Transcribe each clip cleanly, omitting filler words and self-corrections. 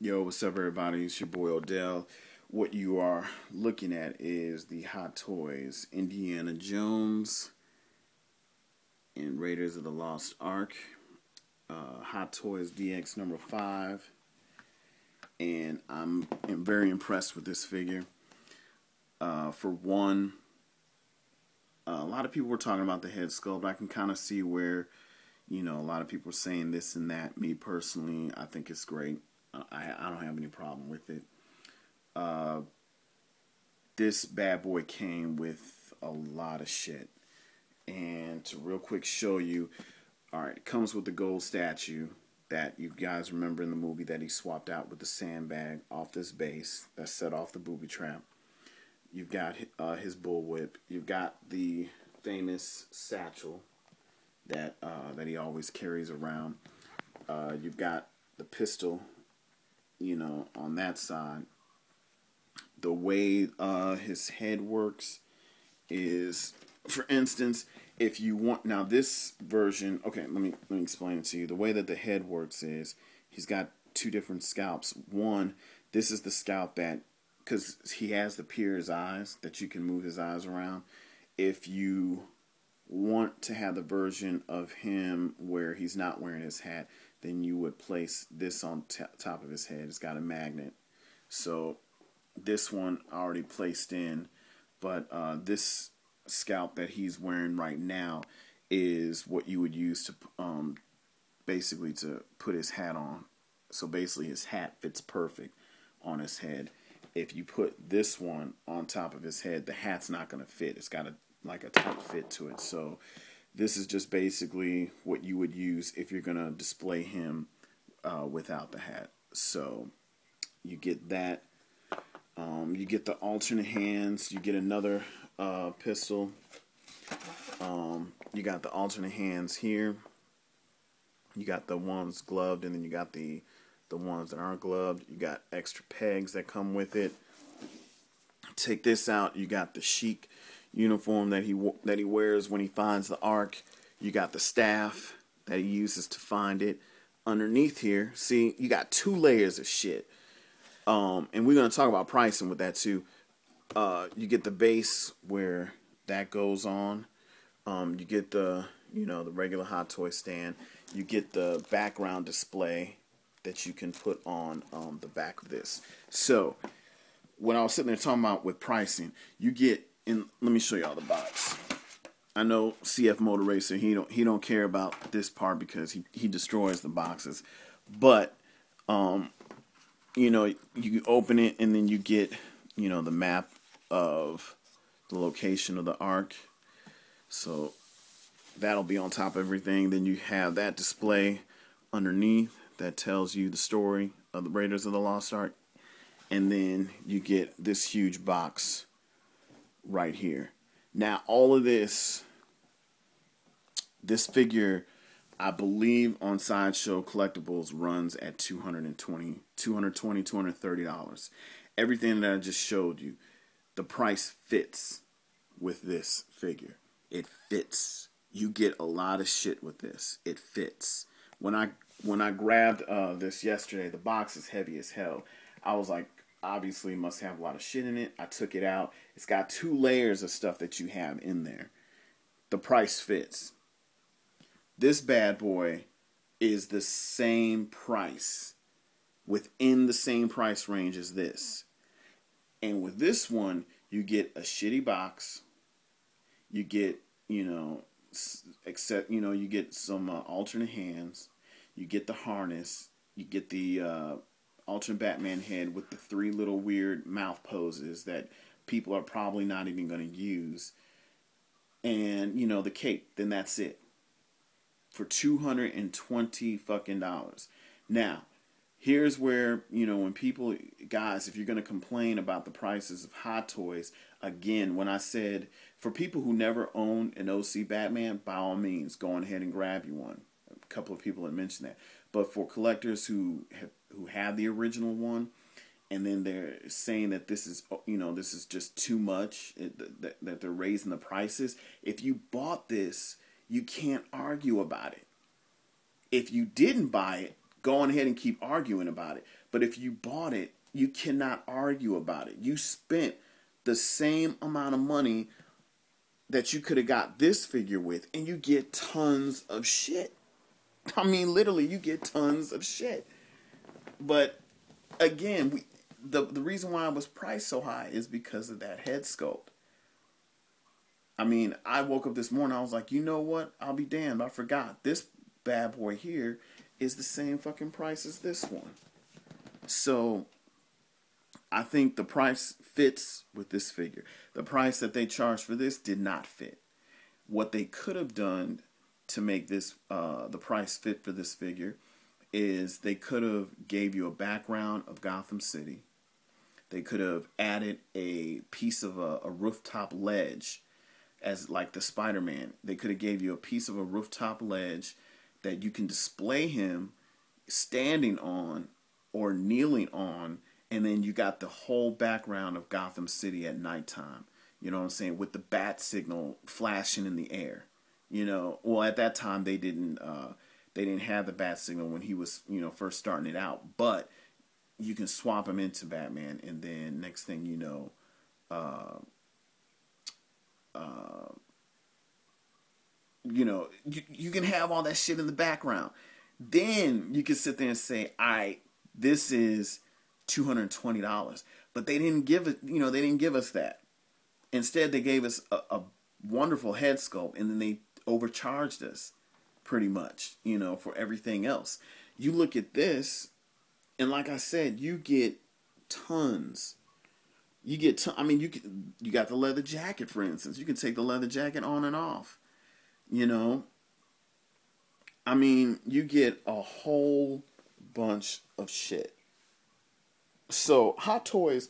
Yo, what's up, everybody? It's your boy Odell. What you are looking at is the Hot Toys Indiana Jones and Raiders of the Lost Ark. Hot Toys DX number 5. And I'm very impressed with this figure. For one, a lot of people were talking about the head sculpt. I can kind of see where, a lot of people are saying this and that. Me personally, I think it's great. I don't have any problem with it. This bad boy came with a lot of shit. And to real quick show you, alright, it comes with the gold statue that you guys remember in the movie that he swapped out with the sandbag off this base that set off the booby trap. You've got his bullwhip. You've got the famous satchel that he always carries around. You've got the pistol, on that side. The way his head works is, for instance, if you want, now this version, okay, let me explain it to you. The way that the head works is he's got two different scalps. One, this is the scalp that, because he has the pier's eyes, that you can move his eyes around. If you want to have the version of him where he's not wearing his hat, then you would place this on top of his head. It's got a magnet. So this one I already placed in, but this scalp that he's wearing right now is what you would use to basically to put his hat on. So basically his hat fits perfect on his head. If you put this one on top of his head, the hat's not going to fit. It's got like a tight fit to it. So this is just basically what you would use if you're going to display him without the hat. So you get that. You get the alternate hands. You get another pistol. You got the alternate hands here. You got the ones gloved, and then you got the ones that aren't gloved. You got extra pegs that come with it. Take this out. You got the chic uniform that he wears when he finds the Ark. You got the staff that he uses to find it. Underneath here, see, you got 2 layers of shit. And we're going to talk about pricing with that too. You get the base where that goes on. You get the regular Hot Toy stand. You get the background display that you can put on the back of this. So when I was sitting there talking about with pricing, you get in. Let me show y'all the box. I know CF Motor Racer, he don't care about this part because he destroys the boxes. But you open it and then you get the map of the location of the Ark. So that'll be on top of everything. Then you have that display underneath that tells you the story of the Raiders of the Lost Ark. And then you get this huge box right here. Now, all of this figure, I believe on Sideshow Collectibles runs at $230. Everything that I just showed you, the price fits with this figure. It fits. You get a lot of shit with this. It fits. When I grabbed this yesterday, the box is heavy as hell. I was like, obviously it must have a lot of shit in it. I took it out. It's got 2 layers of stuff that you have in there. The price fits. This bad boy is the same price, within the same price range as this. And with this one, you get a shitty box. You get, you get some alternate hands. You get the harness. You get the alternate Batman head with the 3 little weird mouth poses that people are probably not even going to use. And, the cape. Then that's it. For $220 fucking dollars. Now, here's where, when people, guys, if you're going to complain about the prices of Hot Toys, again, when I said, for people who never own an OC Batman, by all means, go on ahead and grab you one. A couple of people have mentioned that. But for collectors who have the original one, and then they're saying that this is, this is just too much, that they're raising the prices. If you bought this, you can't argue about it. If you didn't buy it, go on ahead and keep arguing about it. But if you bought it, you cannot argue about it. You spent the same amount of money that you could have got this figure with, and you get tons of shit. I mean, literally, you get tons of shit. But again, the reason why it was priced so high is because of that head sculpt. I mean, I woke up this morning, I was like, you know what? I'll be damned, I forgot. This bad boy here is the same fucking price as this one. So, I think the price fits with this figure. The price that they charged for this did not fit. What they could have done to make this the price fit for this figure is they could have gave you a background of Gotham City. They could have added a piece of a rooftop ledge as like the Spider-Man. They could have gave you a piece of a rooftop ledge that you can display him standing on or kneeling on, and then you got the whole background of Gotham City at nighttime. You know what I'm saying? With the bat signal flashing in the air. You know, well, at that time they didn't have the bat signal when he was, you know, first starting it out. But you can swap him into Batman, and then next thing you know, you can have all that shit in the background. Then you can sit there and say, all right, this is $220. But they didn't give it, you know, they didn't give us that. Instead, they gave us a wonderful head sculpt, and then they overcharged us pretty much, you know, for everything else. You look at this, and like I said, you get tons. I mean, you got the leather jacket, for instance. You can take the leather jacket on and off. You know, I mean, you get a whole bunch of shit. So, Hot Toys,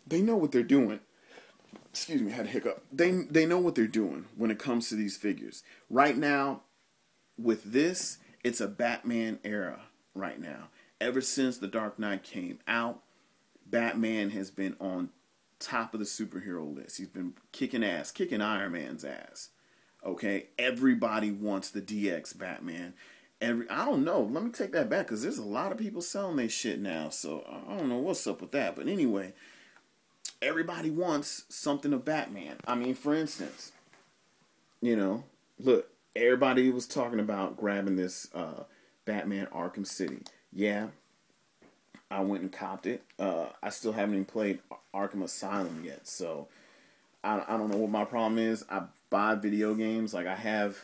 they know what they're doing. Excuse me, I had a hiccup. They know what they're doing when it comes to these figures. Right now, with this, it's a Batman era right now. Ever since The Dark Knight came out, Batman has been on top of the superhero list. He's been kicking ass, kicking Iron Man's ass. Okay? Everybody wants the DX Batman. I don't know. Let me take that back, because there's a lot of people selling their shit now. So, I don't know what's up with that. But anyway, everybody wants something of Batman. I mean, for instance, you know, look, everybody was talking about grabbing this Batman Arkham City. Yeah, I went and copped it. I still haven't even played Arkham Asylum yet, so I don't know what my problem is. I buy video games. Like, I have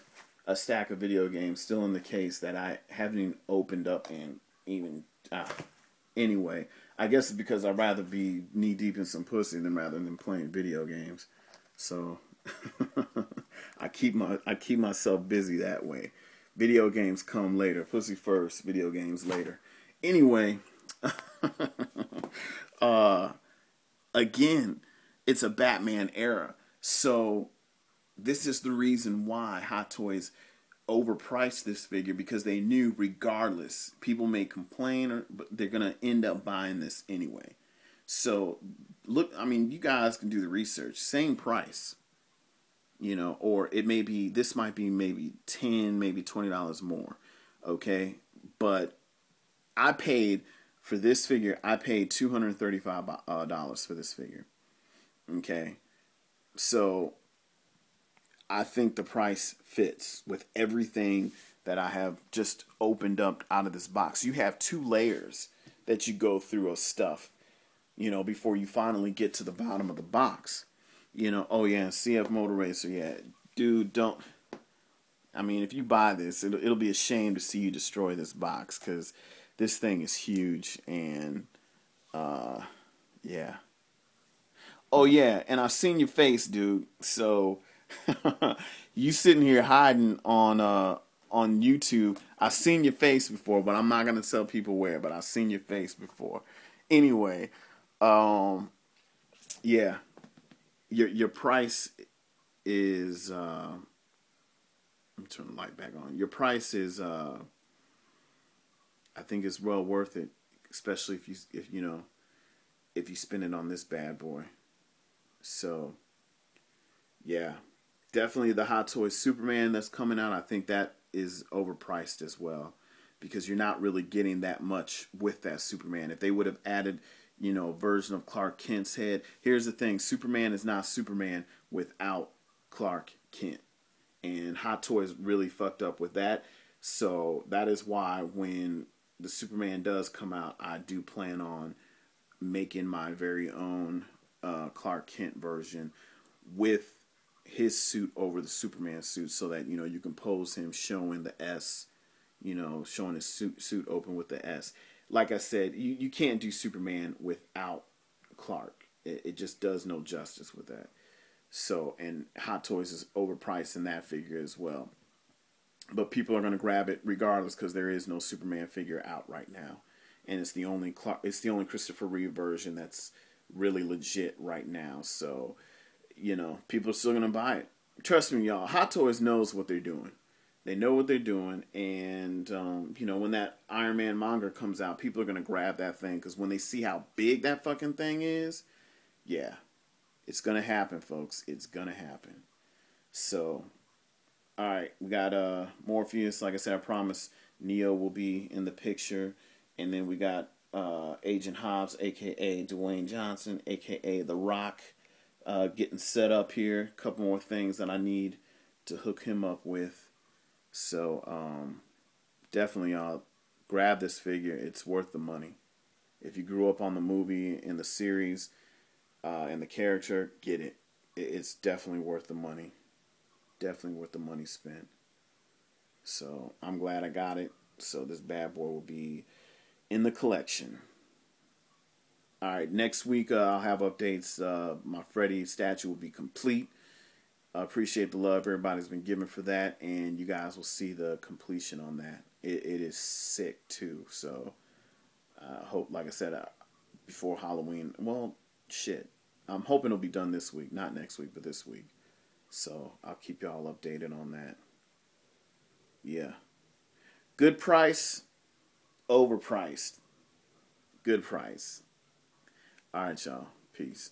a stack of video games still in the case that I haven't even opened up and even... Anyway, I guess it's because I'd rather be knee-deep in some pussy rather than playing video games. So, I keep myself busy that way. Video games come later. Pussy first, video games later. Anyway, again, it's a Batman era. So, this is the reason why Hot Toys overpriced this figure, because they knew regardless, people may complain, but they're going to end up buying this anyway. So, look, I mean, you guys can do the research. Same price, you know, or it may be, this might be maybe $10, maybe $20 more, okay? But I paid, for this figure, I paid $235 for this figure, okay? So, I think the price fits with everything that I have just opened up out of this box. You have 2 layers that you go through of stuff, you know, before you finally get to the bottom of the box. You know, oh yeah, CF Motor Racer, yeah. Dude, don't... I mean, if you buy this, it'll be a shame to see you destroy this box, because this thing is huge, and, yeah. Oh yeah, and I've seen your face, dude, so... You sitting here hiding on YouTube. I've seen your face before, but I'm not gonna tell people where. But I've seen your face before. Anyway, yeah, your price is. Let me turn the light back on. Your price is. I think it's well worth it, especially if you spend it on this bad boy. So, yeah. Definitely the Hot Toys Superman that's coming out. I think that is overpriced as well. because you're not really getting that much with that Superman. If they would have added, you know, a version of Clark Kent's head. Here's the thing, Superman is not Superman without Clark Kent. And Hot Toys really fucked up with that. So that is why when the Superman does come out, I do plan on making my very own Clark Kent version with his suit over the Superman suit, so that, you know, you can pose him showing the S, you know, showing his suit open with the S. Like I said, you can't do Superman without Clark. It just does no justice with that. So, and Hot Toys is overpriced in that figure as well. But people are going to grab it regardless, because there is no Superman figure out right now. And it's the only Christopher Reeve version that's really legit right now. So, you know, people are still going to buy it. Trust me, y'all. Hot Toys knows what they're doing. They know what they're doing. And, you know, when that Iron Man manga comes out, people are going to grab that thing. Because when they see how big that fucking thing is, yeah, it's going to happen, folks. It's going to happen. So, all right, we got Morpheus. Like I said, I promise Neo will be in the picture. And then we got Agent Hobbs, a.k.a. Dwayne Johnson, a.k.a. The Rock, getting set up here. A couple more things that I need to hook him up with. So, definitely, y'all, grab this figure. It's worth the money. If you grew up on the movie and the series and the character, get it. It's definitely worth the money. Definitely worth the money spent. So, I'm glad I got it. So, this bad boy will be in the collection. Alright, next week I'll have updates. My Freddy statue will be complete. I appreciate the love everybody's been giving for that, and you guys will see the completion on that. It is sick too. So I hope, like I said, before Halloween. Well, shit. I'm hoping it'll be done this week, not next week, but this week. So I'll keep y'all updated on that. Yeah. Good price. Overpriced. Good price. All right, y'all. Peace.